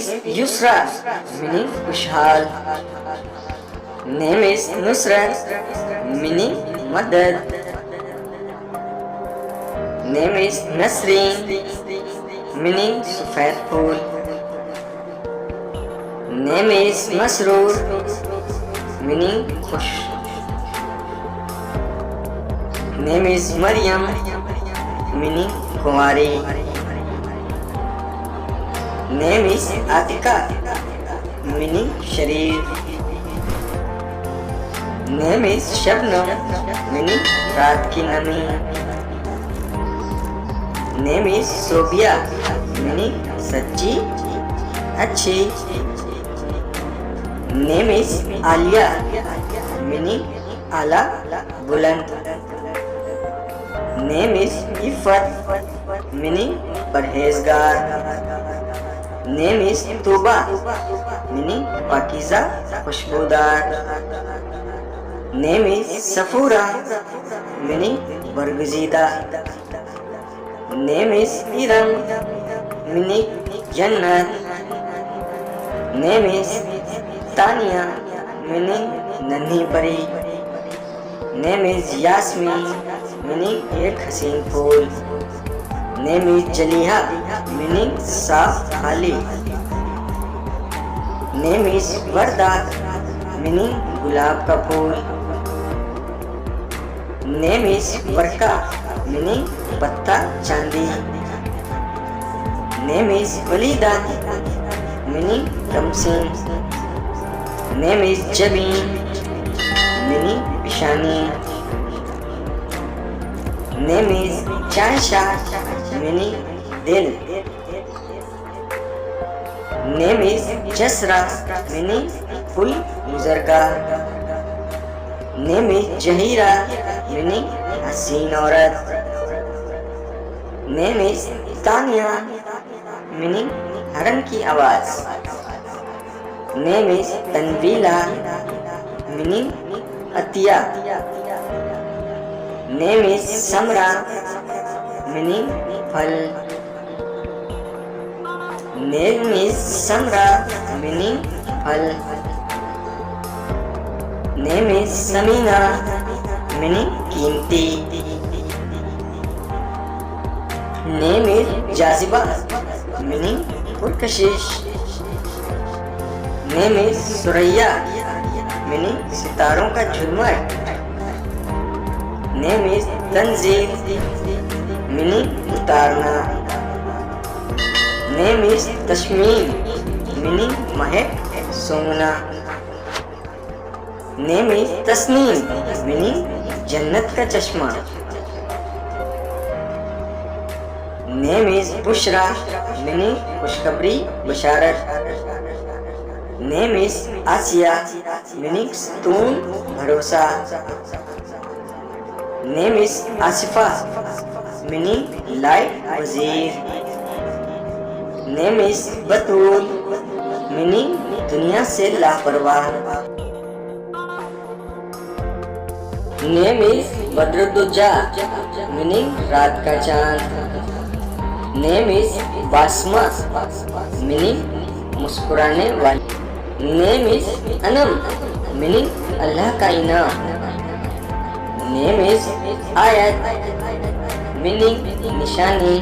is Yusra, meaning खुशहाल. Name is Nusrat, meaning मदद. Name is Nasreen, meaning सफेद फूल. Name is Masroor, meaning खुश. Name is Maryam, meaning कुंवारी. Name is Atika, meaning शरीर. Name is Shabnam, meaning रात की नमी. Name is Sobia, meaning सच्ची अच्छी. Name is Alia, meaning आला बुलंद. Name is Ifat, meaning परहेजगार. Name is Tuba, meaning Pakeezah खुशबूदार. Name is Safura, meaning बरगुज़ीदा. Name is Iram, meaning जन्नत. Name is Tania, meaning नन्ही परी. Name is Yasmin, meaning एक हसीन फूल. Name is Jaliha, meaning साफ खाली. Name is Varda, meaning गुलाब का फूल. Name is Barka, meaning पत्ता चांदी. Name is Walida, meaning तमसीन. Name is Jabin, meaning पेशानी. Name is Chansha, meaning दिल. Name is Jasra, meaning फुल गुजरगा. Name is Jahira, meaning हसीन औरत. Name is Tania, meaning हरन की आवाज. Name is Tanvila, meaning Atiya. Name is Samra, meaning फल. Name is Samra, meaning फल. Name is Samina, meaning कीमती. Name is Jaziba, meaning पुरकशिश. Name is Suraya, meaning सितारों का झूमर. Name is Tanzil, meaning उतारना. Name is Tashmil, meaning Mahak सूंघना. Name is Tasneem, meaning जन्नत का चश्मा. Name is Bushra, meaning खुशखबरी बशारत. Name is Asiya, meaning सतून भरोसा. Name is Asifa, meaning light वजीर. Name is Batul, meaning दुनिया से लापरवाह. Name is Badruddujja, meaning रात का चांद. Name is Basma, meaning मुस्कुराने वाली. Name is Anam, meaning अल्लाह का इनाम. Name is Ayat, meaning निशानी.